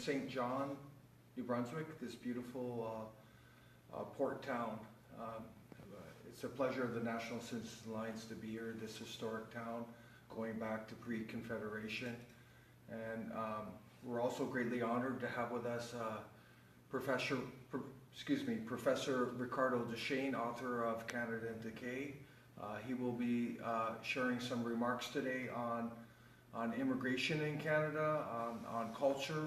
St. John, New Brunswick, this beautiful port town. It's a pleasure of the National Citizens Alliance to be here, this historic town, going back to pre-Confederation. And we're also greatly honored to have with us Professor Ricardo Duchesne, author of Canada in Decay. He will be sharing some remarks today on immigration in Canada, on culture,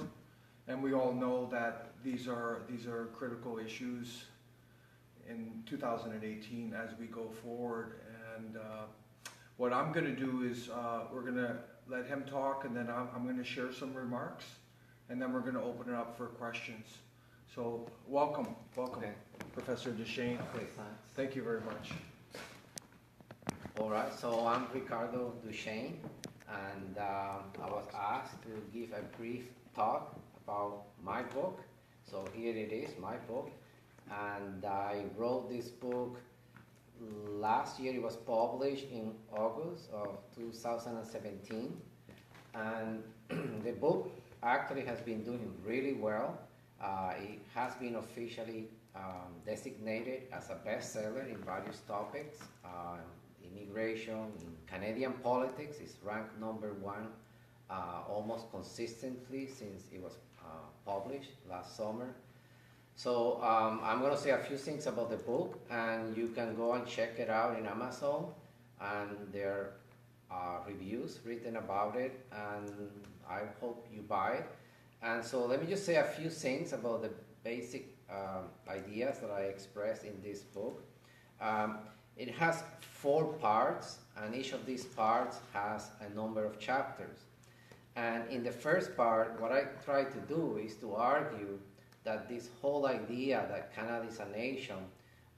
and we all know that these are critical issues in 2018 as we go forward. And what I'm going to do is we're going to let him talk, and then I'm going to share some remarks, and then we're going to open it up for questions. So welcome, Okay. Professor Duchesne. Okay, thanks. Thank you very much. All right, so I'm Ricardo Duchesne, and I was asked to give a brief talk about my book. So here it is, my book. And I wrote this book last year. It was published in August of 2017. And the book actually has been doing really well. It has been officially designated as a bestseller in various topics. Immigration, in Canadian politics, is ranked #1 almost consistently since it was published last summer. So I'm going to say a few things about the book, and you can go and check it out in Amazon, and there are reviews written about it, and I hope you buy it. And so let me just say a few things about the basic ideas that I expressed in this book. It has 4 parts, and each of these parts has a number of chapters. And in the first part, what I try to do is to argue that this whole idea that Canada is a nation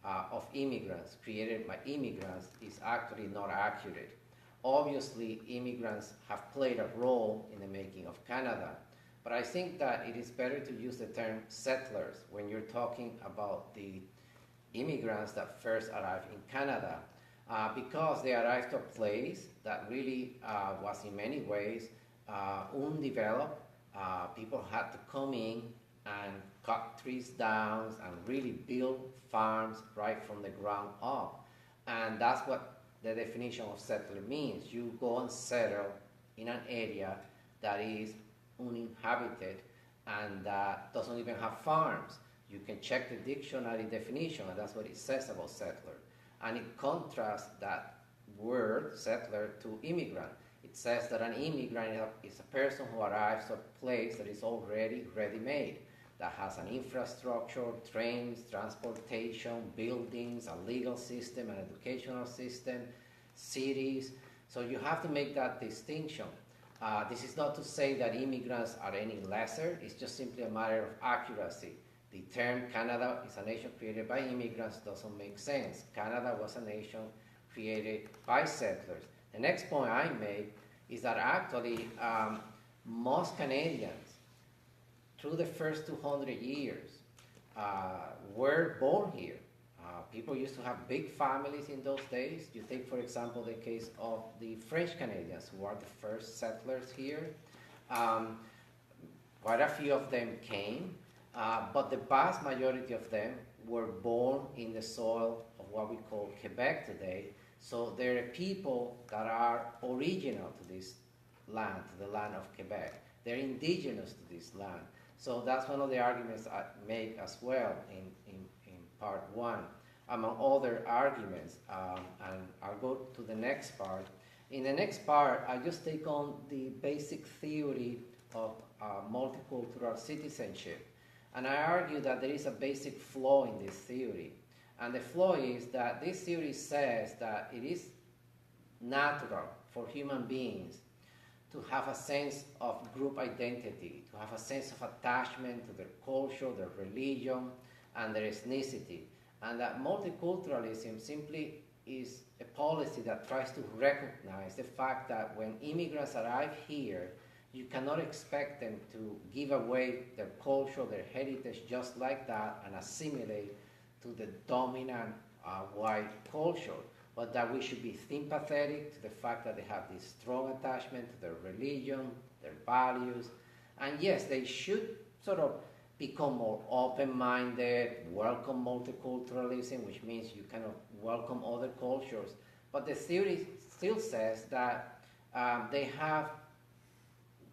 of immigrants, created by immigrants, is actually not accurate. Obviously, immigrants have played a role in the making of Canada, but I think that it is better to use the term settlers when you're talking about the immigrants that first arrived in Canada, because they arrived to a place that really was in many ways undeveloped. People had to come in and cut trees down and really build farms right from the ground up. And that's what the definition of settler means. You go and settle in an area that is uninhabited and that doesn't even have farms. You can check the dictionary definition, and that's what it says about settler. And it contrasts that word, settler, to immigrant. It says that an immigrant is a person who arrives to a place that is already ready-made, that has an infrastructure, trains, transportation, buildings, a legal system, an educational system, cities. So you have to make that distinction. This is not to say that immigrants are any lesser. It's just simply a matter of accuracy. The term Canada is a nation created by immigrants doesn't make sense. Canada was a nation created by settlers. The next point I made is that actually most Canadians, through the first 200 years, were born here. People used to have big families in those days. You take, for example, the case of the French Canadians, who are the first settlers here. Quite a few of them came. But the vast majority of them were born in the soil of what we call Quebec today. So there are people that are original to this land, to the land of Quebec. They're indigenous to this land. So that's one of the arguments I make as well in part 1, among other arguments. And I'll go to the next part. In the next part, I just take on the basic theory of multicultural citizenship. And I argue that there is a basic flaw in this theory. And the flaw is that this theory says that it is natural for human beings to have a sense of group identity, to have a sense of attachment to their culture, their religion, and their ethnicity. And that multiculturalism simply is a policy that tries to recognize the fact that when immigrants arrive here, you cannot expect them to give away their culture, their heritage just like that and assimilate to the dominant white culture, but that we should be sympathetic to the fact that they have this strong attachment to their religion, their values, and yes, they should sort of become more open-minded, welcome multiculturalism, which means you kind of welcome other cultures. But the theory still says that they have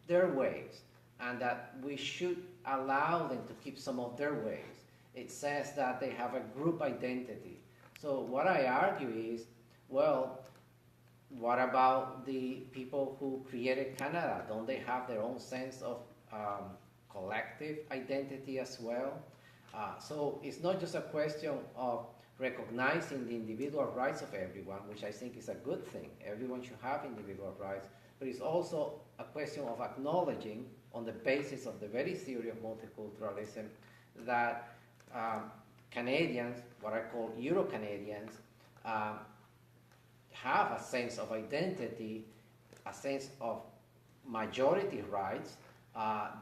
their ways and that we should allow them to keep some of their ways. It says that they have a group identity. So what I argue is, well, what about the people who created Canada? Don't they have their own sense of collective identity as well? So it's not just a question of recognizing the individual rights of everyone, which I think is a good thing. Everyone should have individual rights, but it's also a question of acknowledging, on the basis of the very theory of multiculturalism, that Canadians, what I call Euro-Canadians, have a sense of identity, a sense of majority rights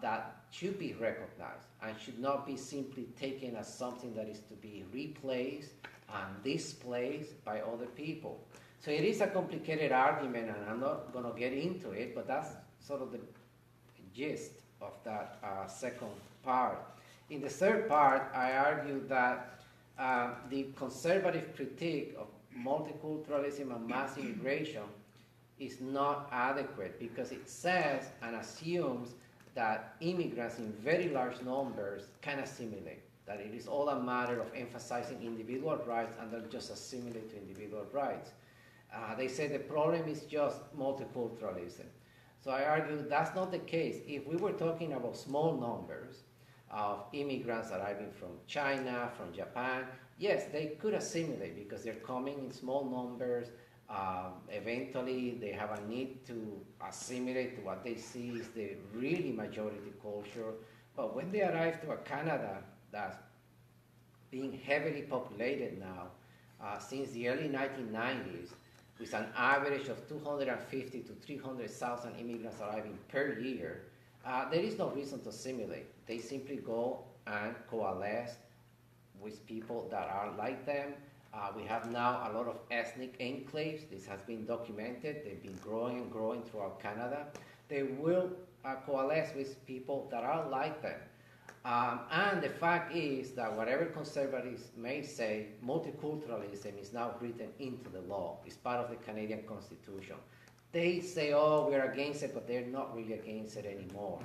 that should be recognized and should not be simply taken as something that is to be replaced and displaced by other people. So it is a complicated argument, and I'm not going to get into it, but that's sort of the gist of that second part. In the third part, I argue that the conservative critique of multiculturalism and mass immigration is not adequate because it says and assumes that immigrants in very large numbers can assimilate, that it is all a matter of emphasizing individual rights and they'll just assimilate to individual rights. They say the problem is just multiculturalism. So I argue that's not the case. If we were talking about small numbers of immigrants arriving from China, from Japan, yes, they could assimilate because they're coming in small numbers. Eventually, they have a need to assimilate to what they see is the really majority culture. But when they arrive to a Canada that's being heavily populated now, since the early 1990s, with an average of 250 to 300,000 immigrants arriving per year, there is no reason to assimilate. They simply go and coalesce with people that are like them. We have now a lot of ethnic enclaves. This has been documented. They've been growing and growing throughout Canada. They will coalesce with people that are like them. And the fact is that whatever conservatives may say, multiculturalism is now written into the law. It's part of the Canadian Constitution. They say, oh, we're against it, but they're not really against it anymore.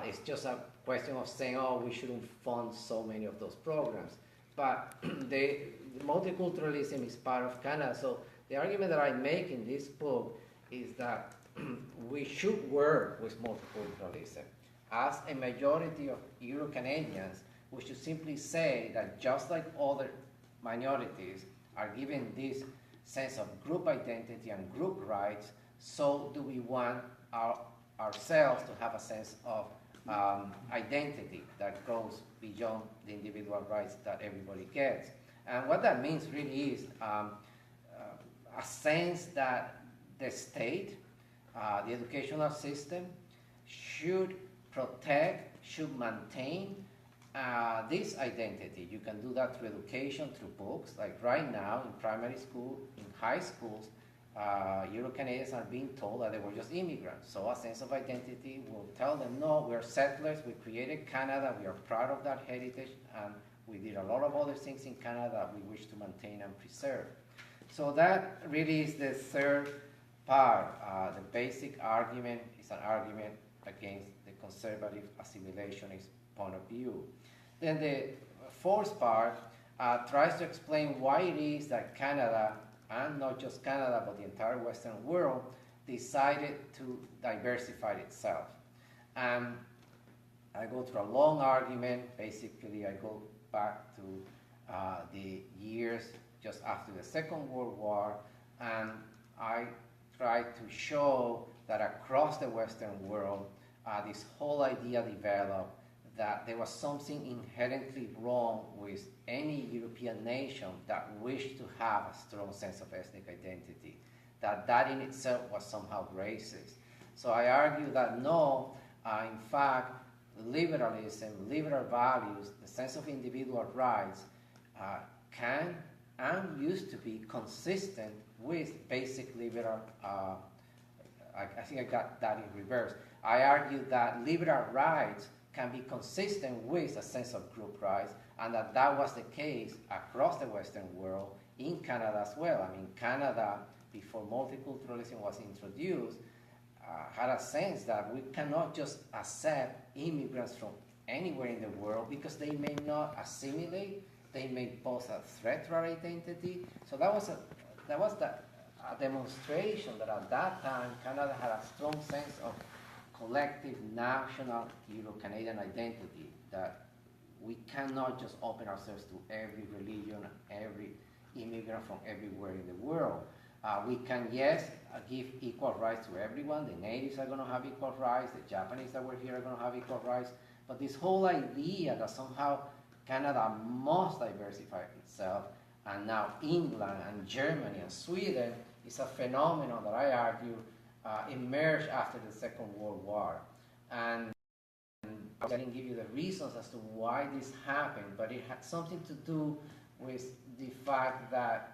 It's just a question of saying, oh, we shouldn't fund so many of those programs. But the multiculturalism is part of Canada. So the argument that I make in this book is that we should work with multiculturalism. As a majority of Euro-Canadians, we should simply say that just like other minorities are given this sense of group identity and group rights, so do we want ourselves to have a sense of identity that goes beyond the individual rights that everybody gets. And what that means really is a sense that the state, the educational system, should protect, should maintain this identity. You can do that through education, through books. Like right now in primary school, in high schools, Euro-Canadians are being told that they were just immigrants. So a sense of identity will tell them, no, we are settlers, we created Canada, we are proud of that heritage, and we did a lot of other things in Canada that we wish to maintain and preserve. So that really is the third part. The basic argument is an argument against the conservative assimilationist point of view. Then the fourth part tries to explain why it is that Canada, and not just Canada, but the entire Western world, decided to diversify itself. And I go through a long argument. Basically, I go back to the years just after the Second World War, and I try to show that across the Western world, this whole idea developed that there was something inherently wrong with any European nation that wished to have a strong sense of ethnic identity, that in itself was somehow racist. So I argue that no, in fact, liberalism, liberal values, the sense of individual rights can and used to be consistent with basic liberal, I think I got that in reverse. I argue that liberal rights can be consistent with a sense of group rights, and that was the case across the Western world, in Canada as well. I mean, Canada, before multiculturalism was introduced, had a sense that we cannot just accept immigrants from anywhere in the world because they may not assimilate, they may pose a threat to our identity. So that was a demonstration that at that time Canada had a strong sense of collective national Euro-Canadian identity, that we cannot just open ourselves to every religion, every immigrant from everywhere in the world. We can, yes, give equal rights to everyone. The natives are going to have equal rights. The Japanese that were here are going to have equal rights. But this whole idea that somehow Canada must diversify itself, and now England and Germany and Sweden, is a phenomenon that I argue emerged after the Second World War. And I didn't give you the reasons as to why this happened, but it had something to do with the fact that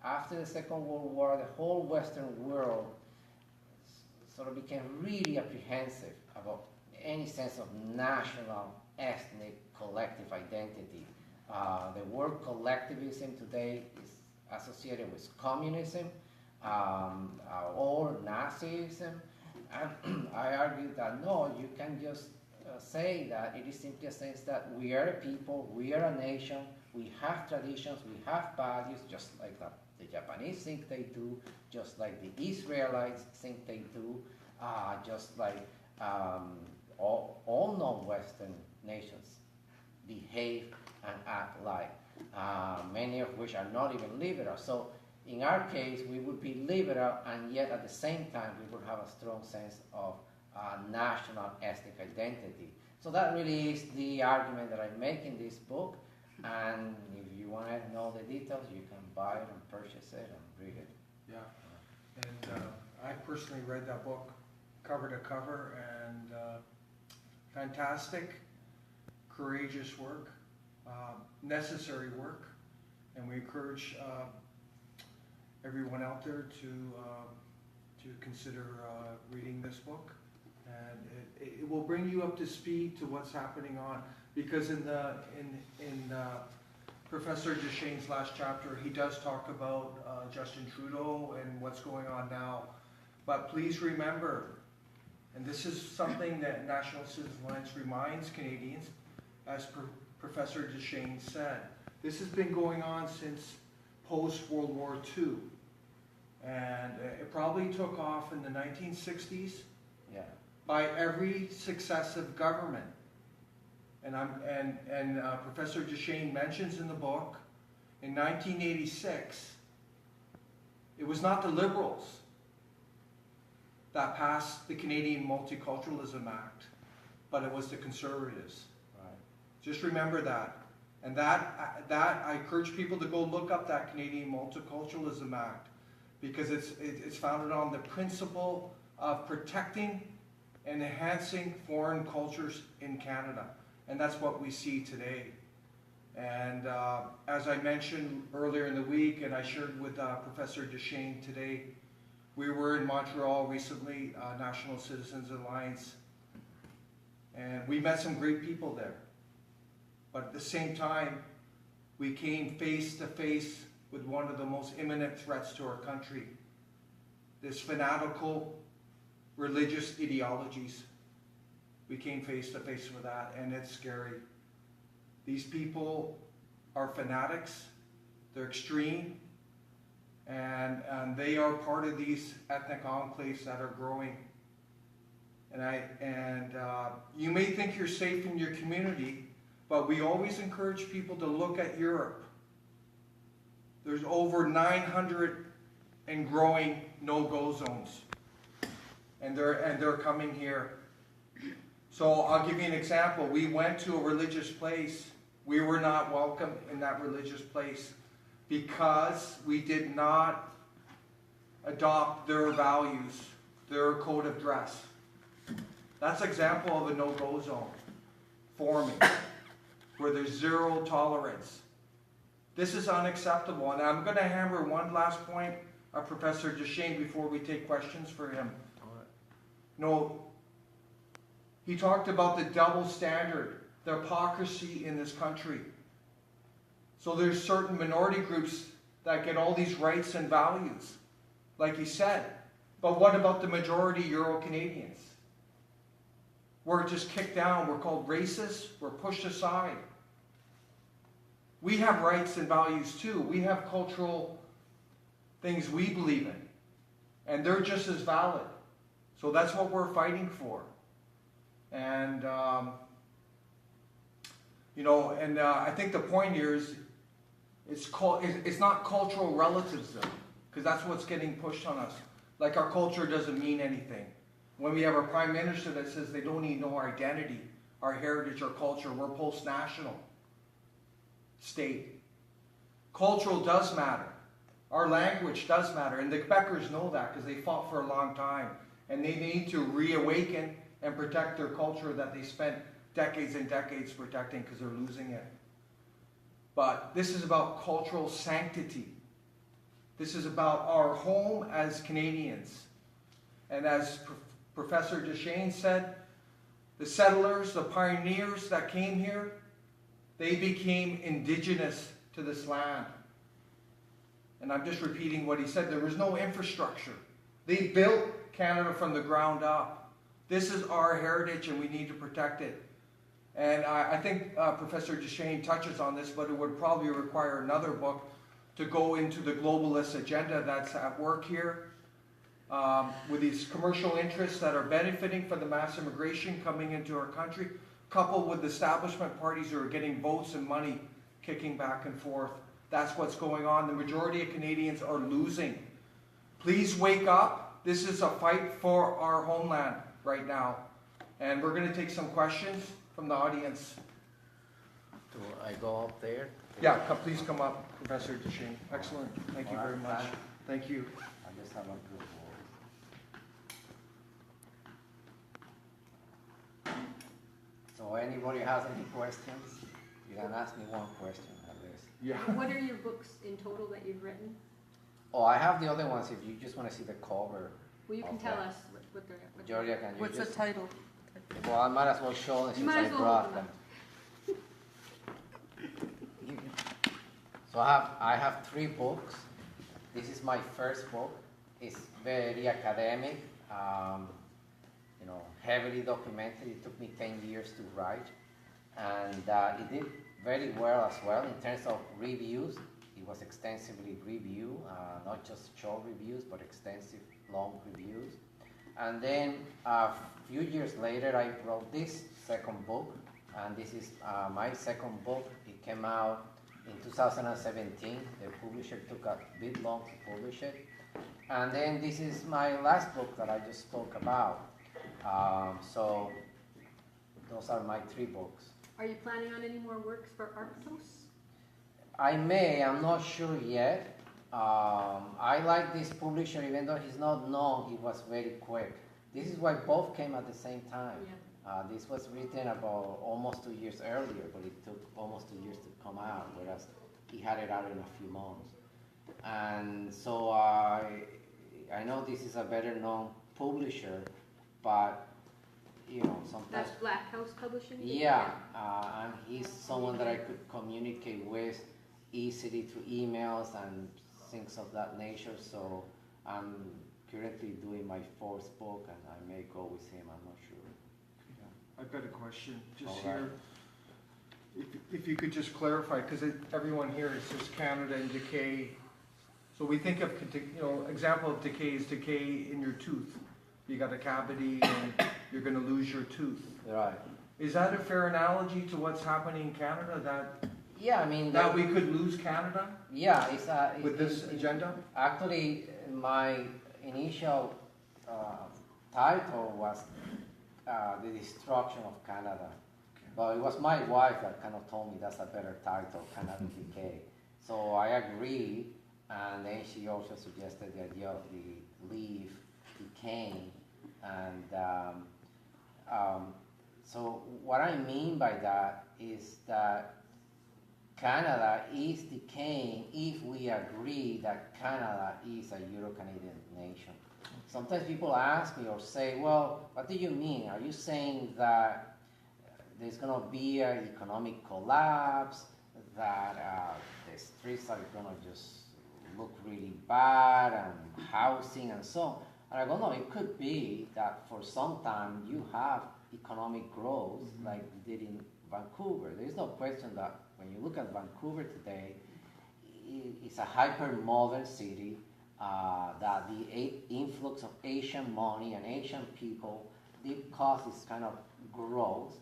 after the Second World War, the whole Western world sort of became really apprehensive about any sense of national, ethnic, collective identity. The word collectivism today is associated with communism or Nazism. And I argue that no, you can just say that it is simply a sense that we are a people, we are a nation, we have traditions, we have values, just like that. The Japanese think they do, just like the Israelites think they do, just like all non-Western nations behave and act like, many of which are not even liberal. So in our case, we would be liberal, and yet at the same time, we would have a strong sense of national ethnic identity. So that really is the argument that I make in this book. And if you want to know the details, you can buy it and purchase it and read it. Yeah, and I personally read that book cover to cover, and fantastic, courageous work, necessary work, and we encourage everyone out there to consider reading this book, and it will bring you up to speed to what's happening on. Because in Professor Duchesne's last chapter, he does talk about Justin Trudeau and what's going on now. But please remember, and this is something that National Citizens Alliance reminds Canadians, as Professor Duchesne said, this has been going on since post-World War II. And it probably took off in the 1960s by every successive government. And Professor Duchesne mentions in the book, in 1986, it was not the Liberals that passed the Canadian Multiculturalism Act, but it was the Conservatives. Right. Just remember that. And that I encourage people to go look up that Canadian Multiculturalism Act, because it's founded on the principle of protecting and enhancing foreign cultures in Canada. And that's what we see today. And as I mentioned earlier in the week, and I shared with Professor Duchesne today, we were in Montreal recently, National Citizens Alliance, and we met some great people there. But at the same time, we came face to face with one of the most imminent threats to our country. This fanatical religious ideologies. We came face to face with that, and it's scary. These people are fanatics, they're extreme, and they are part of these ethnic enclaves that are growing. And you may think you're safe in your community, but we always encourage people to look at Europe. There's over 900 and growing no-go zones, and they're coming here. So I'll give you an example. We went to a religious place. We were not welcome in that religious place because we did not adopt their values, their code of dress. That's an example of a no-go zone forming, where there's zero tolerance. This is unacceptable. And I'm going to hammer one last point of Professor Duchesne before we take questions for him. No, He talked about the double standard, the hypocrisy in this country. So there's certain minority groups that get all these rights and values, like he said. But what about the majority Euro-Canadians? We're just kicked down. We're called racist. We're pushed aside. We have rights and values too. We have cultural things we believe in. And they're just as valid. So that's what we're fighting for. And, I think the point here is it's not cultural relativism, because that's what's getting pushed on us. Like our culture doesn't mean anything. When we have a prime minister that says they don't need no identity, our heritage, our culture, we're post-national state. Cultural does matter. Our language does matter. And the Quebecers know that because they fought for a long time. And they need to reawaken and protect their culture that they spent decades and decades protecting because they're losing it. But this is about cultural sanctity. This is about our home as Canadians. And as Professor Duchesne said, the settlers, the pioneers that came here, they became indigenous to this land. And I'm just repeating what he said. There was no infrastructure. They built Canada from the ground up. This is our heritage and we need to protect it. And I think Professor Duchesne touches on this, but it would probably require another book to go into the globalist agenda that's at work here, with these commercial interests that are benefiting from the mass immigration coming into our country, coupled with establishment parties who are getting votes and money kicking back and forth. That's what's going on. The majority of Canadians are losing. Please wake up. This is a fight for our homeland right now. And we're going to take some questions from the audience. Do I go up there? Yeah, please come up, Professor Duchesne. Excellent. Thank you very much. Thank you. I just have a good word. So anybody has any questions? You can ask me one question at least. Yeah. What are your books in total that you've written? Oh, I have the other ones if you just want to see the cover. Well, you can of tell that. us what they're. Georgia, can you What's the just... title? Well, I might as well show them You since might I as well brought open them. So I have 3 books. This is my first book. It's very academic, heavily documented. It took me 10 years to write. And it did very well as well in terms of reviews. It was extensively reviewed, not just short reviews, but extensive long reviews. And then a few years later, I wrote this second book, and this is my second book. It came out in 2017. The publisher took a bit long to publish it. And then this is my last book that I just spoke about. So those are my 3 books. Are you planning on any more works for Arctos? I may, I'm not sure yet. I like this publisher, even though he's not known, he was very quick. This is why both came at the same time. Yeah. This was written about almost 2 years earlier, but it took almost 2 years to come out, whereas he had it out in a few months. And so I know this is a better known publisher, but sometimes... That's Black House Publishing? Yeah, and he's someone that I could communicate with easily through emails and things of that nature. So I'm currently doing my 4th book, and I may go with him. I'm not sure. Yeah. I've got a question just All here. If you could just clarify, because everyone here says Canada and decay. So we think of, example of decay is decay in your tooth. You got a cavity and you're going to lose your tooth. Right. Is that a fair analogy to what's happening in Canada? Yeah, I mean... That we could lose Canada? Yeah, with this agenda? Actually, my initial title was The Destruction of Canada. Okay. But it was my wife that kind of told me that's a better title, Canada Decay. So I agreed, and then she also suggested the idea of the leaf decaying. And so what I mean by that is that Canada is decaying if we agree that Canada is a Euro-Canadian nation. sometimes people ask me or say, well, what do you mean? Are you saying that there's going to be an economic collapse, that the streets are going to just look really bad, and housing and so on? And I go, no, it could be that for some time you have economic growth like we did in Vancouver. There is no question that when you look at Vancouver today, it's a hyper-modern city, that the influx of Asian money and Asian people did cause this kind of growth.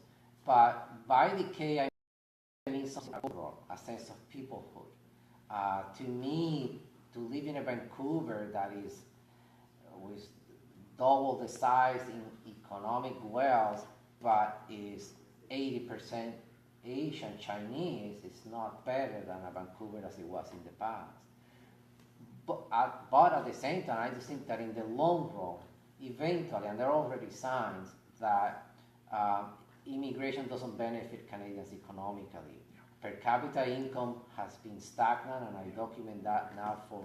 But by decay, I mean something overall, a sense of peoplehood. To me, to live in a Vancouver that is with double the size in economic wealth, but is 80% Asian Chinese, is not better than a Vancouver as it was in the past. But at the same time, I just think that in the long run, eventually, and there are already signs that immigration doesn't benefit Canadians economically. Per capita income has been stagnant, and I document that now for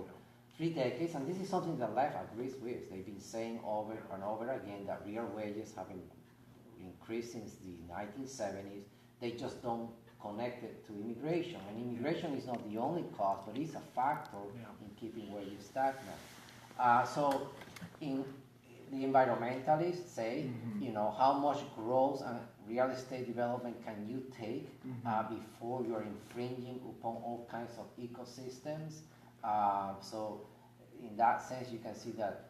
3 decades, and this is something the left agrees with. They've been saying over and over again that real wages have been increased since the 1970s. They just don't connect it to immigration, and immigration is not the only cause, but it's a factor in keeping wages stagnant. So in the environmentalists say, you know, how much growth and real estate development can you take before you're infringing upon all kinds of ecosystems? So in that sense, you can see that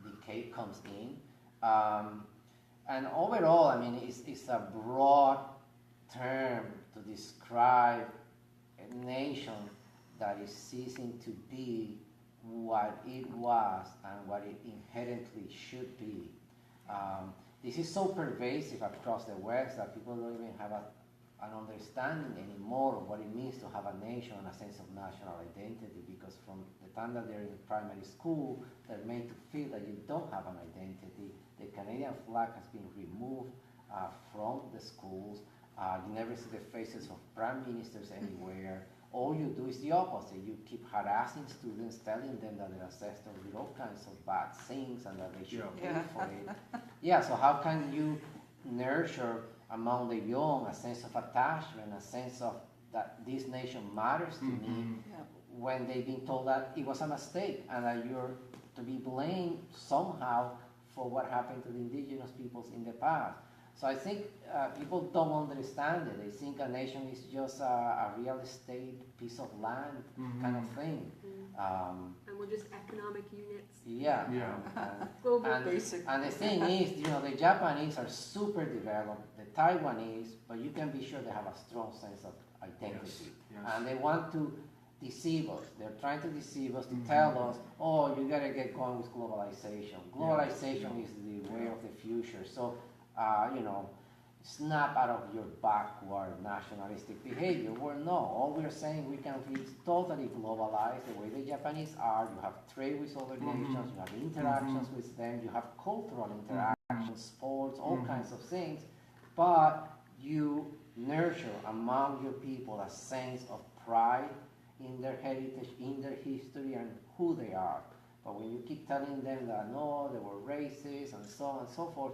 decay comes in. And overall, I mean, it's a broad term to describe a nation that is ceasing to be what it was and what it inherently should be. This is so pervasive across the West that people don't even have an understanding anymore of what it means to have a nation and a sense of national identity, because from the time that they're in primary school, they're made to feel that you don't have an identity. The Canadian flag has been removed from the schools. You never see the faces of prime ministers anywhere. All you do is the opposite. You keep harassing students, telling them that their ancestors did all kinds of bad things and that they should pay for it. Yeah, so how can you nurture among the young a sense of attachment, a sense of that this nation matters to me, when they've been told that it was a mistake and that you're to be blamed somehow for what happened to the indigenous peoples in the past? So I think people don't understand it. They think a nation is just a real estate piece of land kind of thing. And we're just economic units. Yeah. Global basic. And the thing is, you know, the Japanese are super developed, the Taiwanese, but you can be sure they have a strong sense of identity. Yes. And they want to deceive us. They're trying to deceive us, to tell us, oh, you gotta get going with globalization. Globalization is the way of the future. So, you know, snap out of your backward nationalistic behavior. Well, no, all we're saying, we can be totally globalized the way the Japanese are. You have trade with other nations, you have interactions with them, you have cultural interactions, sports, all kinds of things, but you nurture among your people a sense of pride in their heritage, in their history, and who they are. But when you keep telling them that, no, they were racist, and so on and so forth,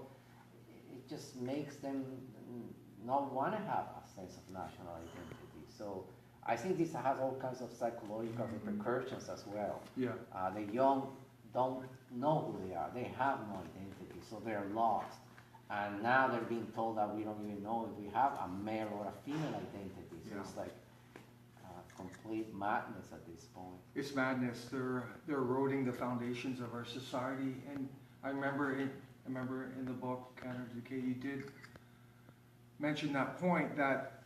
it just makes them not want to have a sense of national identity. So I think this has all kinds of psychological repercussions as well. The young don't know who they are. They have no identity, so they're lost. And now they're being told that we don't even know if we have a male or a female identity. So it's like complete madness at this point. It's madness. They're eroding the foundations of our society. And I remember in the book, Canada Decay, you did mention that point, that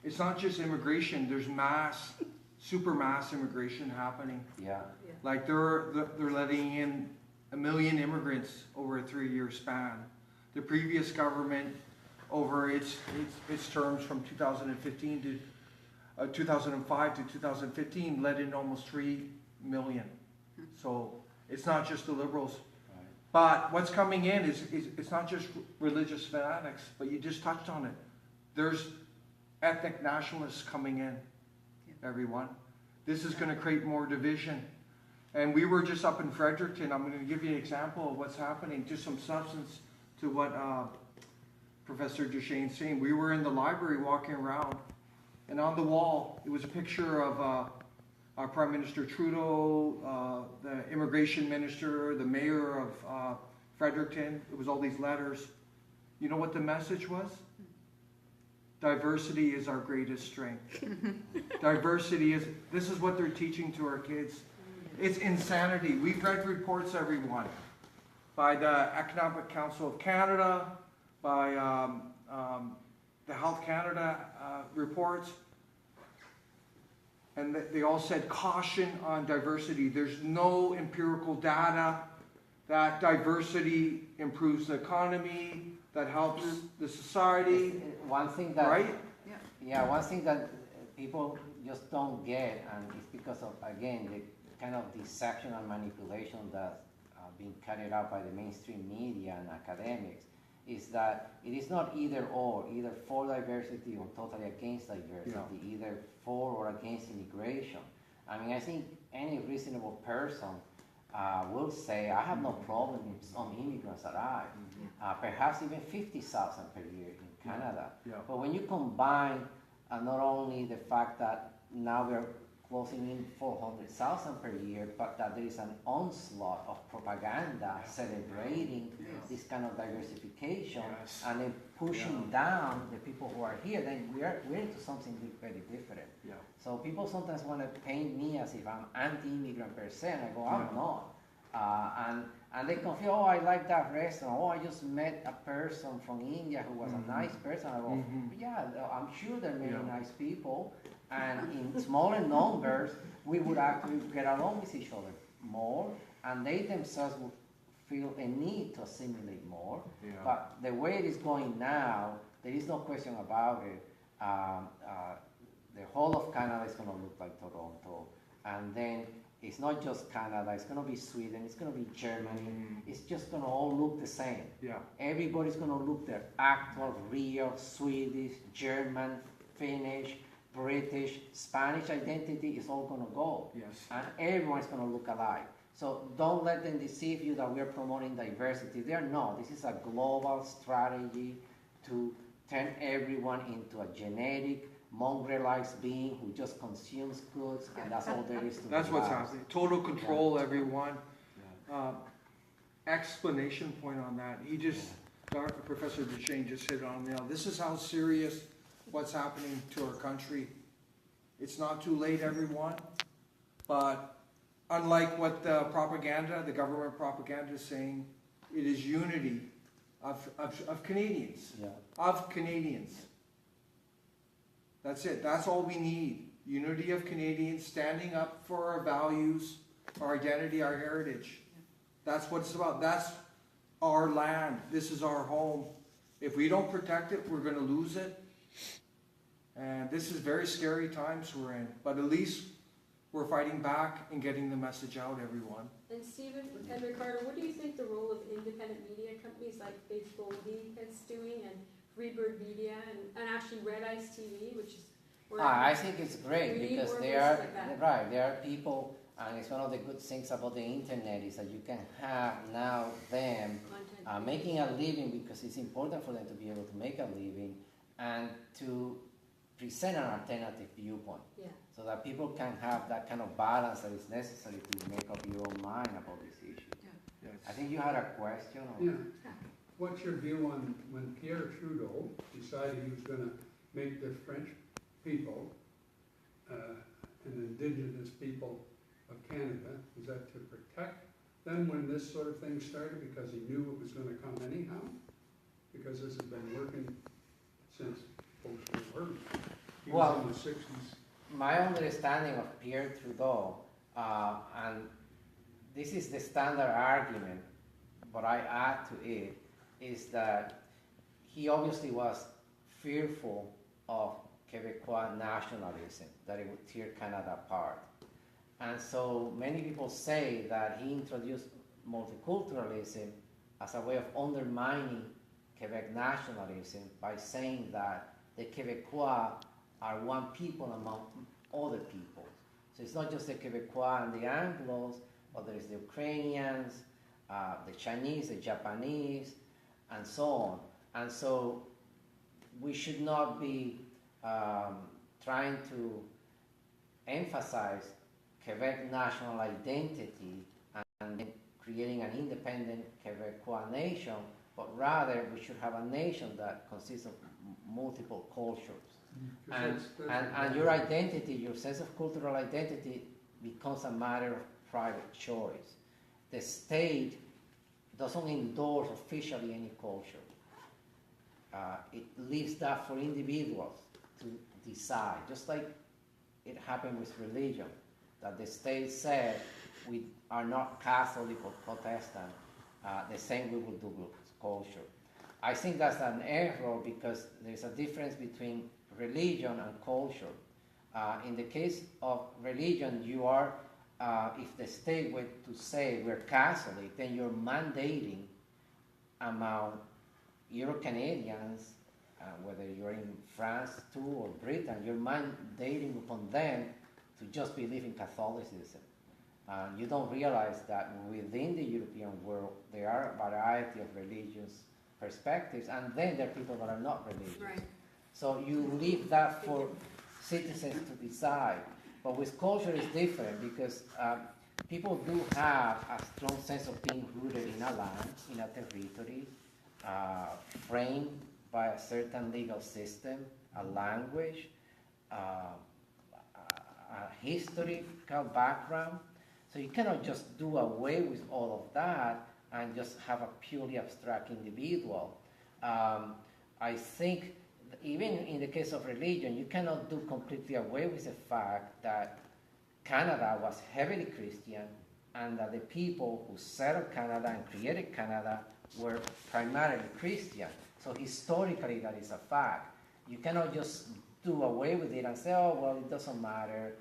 it's not just immigration. There's super mass immigration happening. Like they're letting in 1 million immigrants over a 3-year span. The previous government, over its terms from 2015 to 2005 to 2015, let in almost 3 million. So it's not just the Liberals. But what's coming in is it's not just religious fanatics, but you just touched on it. There's ethnic nationalists coming in, everyone. This is going to create more division. And we were just up in Fredericton. I'm going to give you an example of what's happening, just some substance to what Professor Duchesne's saying. We were in the library walking around, and on the wall, it was a picture of our Prime Minister Trudeau, the immigration minister, the mayor of Fredericton. It was all these letters. You know what the message was? Diversity is our greatest strength. Diversity is, this is what they're teaching to our kids. It's insanity. We've read reports, everyone, by the Economic Council of Canada, by the Health Canada reports, and they all said caution on diversity. There's no empirical data that diversity improves the economy, that helps the society. One thing that, right? Yeah, one thing that people just don't get, and it's because of, again, the kind of deception and manipulation that's being carried out by the mainstream media and academics, is that it is not either or, either for diversity or totally against diversity, either for or against immigration. I mean, I think any reasonable person will say, I have no problem if some immigrants arrive, perhaps even 50,000 per year in Canada. But when you combine not only the fact that now we're closing in 400,000 per year, but that there is an onslaught of propaganda celebrating this kind of diversification and then pushing down the people who are here, then we're into something very different. So people sometimes want to paint me as if I'm anti-immigrant per se, and I go, I'm not. And they confuse, oh, I like that restaurant. Oh, I just met a person from India who was a nice person. I go, yeah, I'm sure there are many nice people. And in smaller numbers, we would actually get along with each other more, and they themselves would feel a need to assimilate more. But the way it is going now, there is no question about it. The whole of Canada is going to look like Toronto, and then it's not just Canada, it's going to be Sweden, it's going to be Germany, it's just going to all look the same. Everybody's going to look their actual, real, Swedish, German, Finnish, British, Spanish identity is all going to go. And everyone's going to look alike. So don't let them deceive you that we're promoting diversity. They're not. This is a global strategy to turn everyone into a genetic, mongrelized being who just consumes goods, and that's all there is to it. That's what's happening. Total control, everyone. Explanation point on that. He just, Professor Duchesne just hit on the nail. This is how serious what's happening to our country. It's not too late, everyone, but unlike what the propaganda, the government propaganda is saying, it is unity of Canadians. Of Canadians. That's it. That's all we need. Unity of Canadians, standing up for our values, our identity, our heritage. That's what it's about. That's our land. This is our home. If we don't protect it, we're going to lose it. And this is very scary times we're in. But at least we're fighting back and getting the message out, everyone. And Stephen and Ricardo, what do you think the role of independent media companies like Faithful is doing, and Freebird Media, and actually Red Ice TV, which is... I think it's great because there are people, and it's one of the good things about the internet is that you can have now them making a living, because it's important for them to be able to make a living and to present an alternative viewpoint, so that people can have that kind of balance that is necessary to make up your own mind about this issue. I think you had a question. What's your view on when Pierre Trudeau decided he was going to make the French people and Indigenous people of Canada, was that to protect them when this sort of thing started, because he knew it was going to come anyhow? Because this has been working since post-war. He was in the 60s. My understanding of Pierre Trudeau, and this is the standard argument, but I add to it, is that he obviously was fearful of Quebecois nationalism, that it would tear Canada apart. And so many people say that he introduced multiculturalism as a way of undermining Quebec nationalism by saying that the Quebecois are one people among other people. So it's not just the Quebecois and the Anglos, but there is the Ukrainians, the Chinese, the Japanese, and so on. And so we should not be trying to emphasize Quebec national identity and creating an independent Quebecois nation, but rather we should have a nation that consists of multiple cultures. And your identity, your sense of cultural identity becomes a matter of private choice. The state doesn't endorse officially any culture. It leaves that for individuals to decide, just like it happened with religion, that the state said we are not Catholic or Protestant, the same we will do with culture. I think that's an error because there's a difference between religion and culture. In the case of religion, you are, if the state were to say we're Catholic, then you're mandating among Euro-Canadians, whether you're in France too or Britain, you're mandating upon them to just believe in Catholicism. You don't realize that within the European world there are a variety of religious perspectives, and then there are people that are not religious. Right. So you leave that for citizens to decide. But with culture it's different because people do have a strong sense of being rooted in a land, in a territory, framed by a certain legal system, a language, a historical background. So you cannot just do away with all of that and just have a purely abstract individual. I think even in the case of religion, you cannot do completely away with the fact that Canada was heavily Christian and that the people who settled Canada and created Canada were primarily Christian. So historically that is a fact. You cannot just do away with it and say, oh, well, it doesn't matter.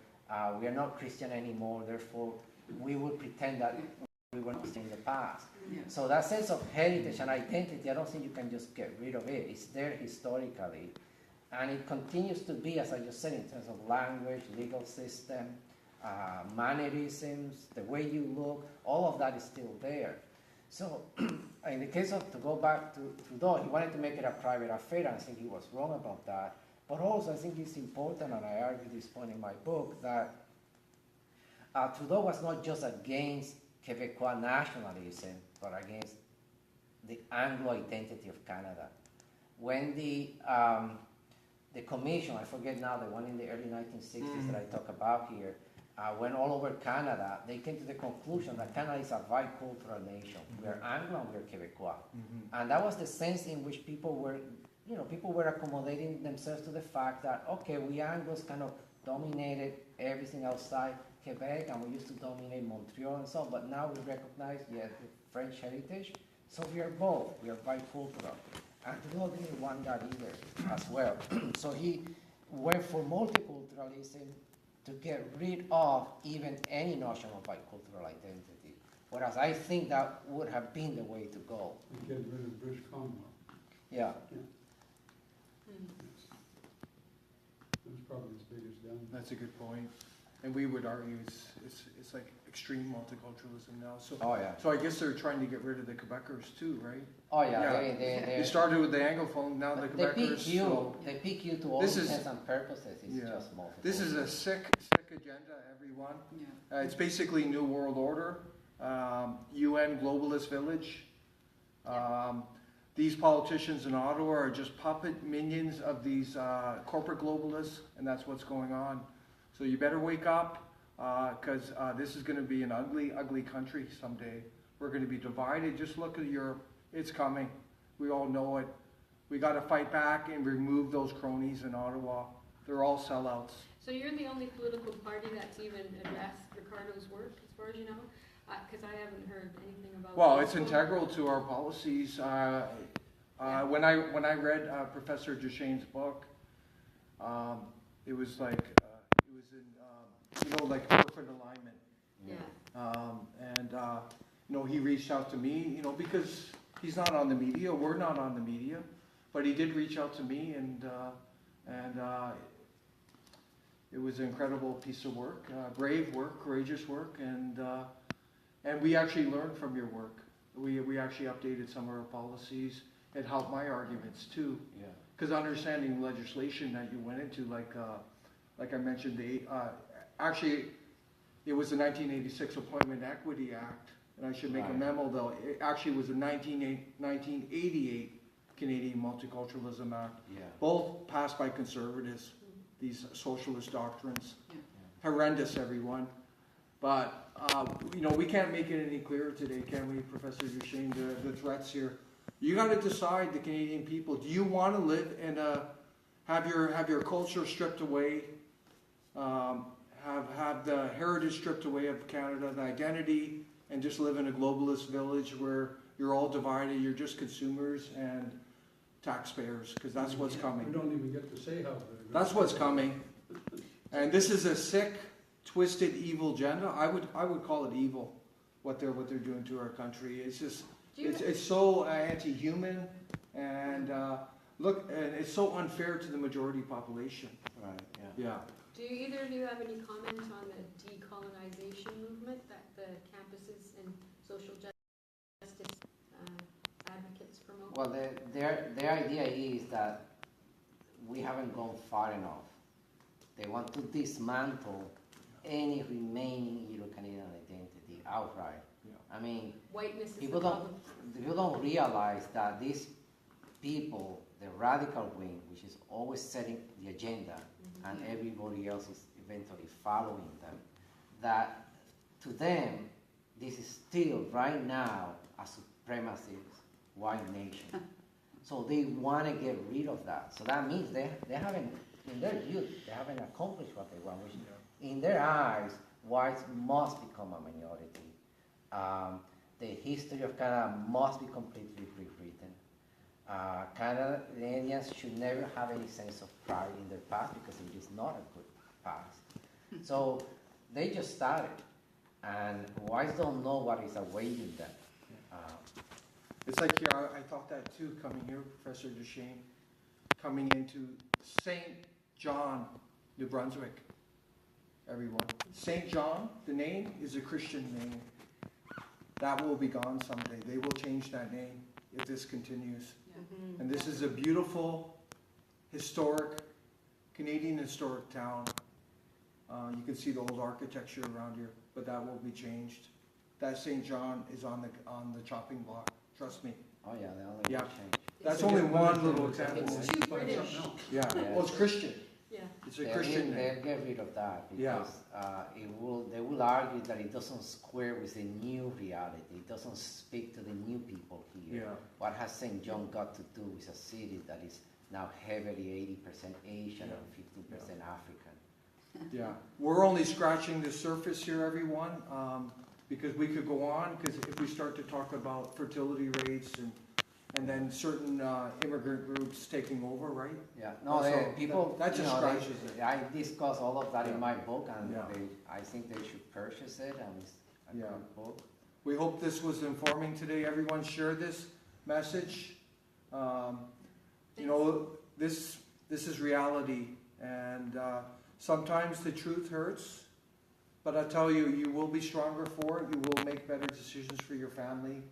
We are not Christian anymore, therefore we will pretend that we were Christian in the past. Yeah. So that sense of heritage and identity, I don't think you can just get rid of it. It's there historically. And it continues to be, as I just said, in terms of language, legal system, mannerisms, the way you look, all of that is still there. So in the case of, to go back to Trudeau, he wanted to make it a private affair, and I think he was wrong about that. But also I think it's important, and I argue this point in my book, that Trudeau was not just against Quebecois nationalism, but against the Anglo identity of Canada. When the commission, I forget now, the one in the early 1960s that I talk about here, went all over Canada, they came to the conclusion that Canada is a bicultural nation. We are Anglo and we are Quebecois. And that was the sense in which people were accommodating themselves to the fact that, okay, we Anglos kind of dominated everything outside Quebec, and we used to dominate Montreal and so on, but now we recognize, the French heritage, so we are both, we are bicultural. And Trudeau didn't want that either, as well. So he went for multiculturalism to get rid of even any notion of bicultural identity, whereas I think that would have been the way to go. And get rid of British Commonwealth. Yeah. That's probably his biggest downfall. That's a good point. And we would argue it's like extreme multiculturalism now. So, Oh yeah. so I guess they're trying to get rid of the Quebecers too, right? Oh yeah. Yeah. They It started with the Anglophone, now the they Quebecers. pick you. So They pick you to all This is- intents and purposes. It's Yeah. just multiple. this is a sick agenda, everyone. Yeah. It's basically New World Order, UN globalist village. These politicians in Ottawa are just puppet minions of these corporate globalists, and that's what's going on. So you better wake up, because this is going to be an ugly, ugly country someday. We're going to be divided. Just look at Europe. It's coming. We all know it. We got to fight back and remove those cronies in Ottawa. They're all sellouts. So you're the only political party that's even addressed Ricardo's work, as far as you know? Because I haven't heard anything about. Well, that. it's integral to our policies. When I read Professor Duchesne's book, it was like it was in like corporate alignment. Yeah. He reached out to me, because he's not on the media. We're not on the media, but he did reach out to me, and it was an incredible piece of work, brave work, courageous work, and And we actually learned from your work. We actually updated some of our policies. It helped my arguments too. Yeah. Because understanding legislation that you went into, like I mentioned, actually it was the 1986 Appointment Equity Act, and I should make a Right. memo though. It actually was the 1988 Canadian Multiculturalism Act, Yeah. both passed by conservatives. These socialist doctrines, Yeah. horrendous, everyone. But we can't make it any clearer today, can we, Professor Duchesne? The threats here. You got to decide, the Canadian people. Do you want to live and have your culture stripped away, have the heritage stripped away of Canada, the identity, and just live in a globalist village where you're all divided? You're just consumers and taxpayers, because that's what's coming. We don't even get to say how. That's what's coming. And this is a sick, twisted, evil agenda. I would call it evil, what they're doing to our country. It's just it's so anti-human, and and it's so unfair to the majority population. Right. Yeah. Yeah. Do either of you have any comment on the decolonization movement that the campuses and social justice advocates promote? Well, their idea is that we haven't gone far enough. They want to dismantle any remaining Euro-Canadian identity outright. Yeah. I mean, Whiteness is people the problem. don't realize that these people, the radical wing, which is always setting the agenda, and everybody else is eventually following them, that to them, this is still right now a supremacist white nation. So they want to get rid of that. So that means they haven't, in their youth, they haven't accomplished what they want, which in their eyes, whites must become a minority. The history of Canada must be completely rewritten. Canadians should never have any sense of pride in their past because it is not a good past. So they just started, and whites don't know what is awaiting them. It's like here, I thought that too, coming here, Professor Duchesne, coming into St. John, New Brunswick, everyone. St. John, the name, is a Christian name. That will be gone someday. They will change that name if this continues. And this is a beautiful, historic, Canadian historic town. You can see the old architecture around here, but that will be changed. That St. John is on the chopping block. Trust me. Oh yeah, they only Yeah. change. That's only one little example. It's too British. Yeah. Well, it's Christian. Yeah. It's a Christian name. They'll get rid of that because they will argue that it doesn't square with the new reality. It doesn't speak to the new people here. Yeah. What has St. John got to do with a city that is now heavily 80% Asian and 15% African? Yeah. We're only scratching the surface here, everyone, because we could go on, because if we start to talk about fertility rates and then certain immigrant groups taking over, right? Yeah, no, So people. that just scratches it. I discuss all of that in my book, and Yeah. I think they should purchase it, and it's a Yeah. good book. We hope this was informing today. Everyone share this message. This is reality, and sometimes the truth hurts, but I tell you, you will be stronger for it. You will make better decisions for your family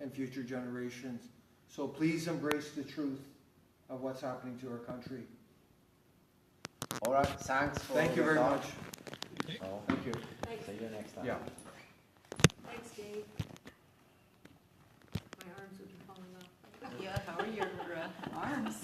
and future generations. So please embrace the truth of what's happening to our country. All right, thanks for Thank you the very talk. much. So, Thank you. Thanks. see you next time. Yeah. Thanks, Dave. My arms would be falling off. Yeah, how are your arms?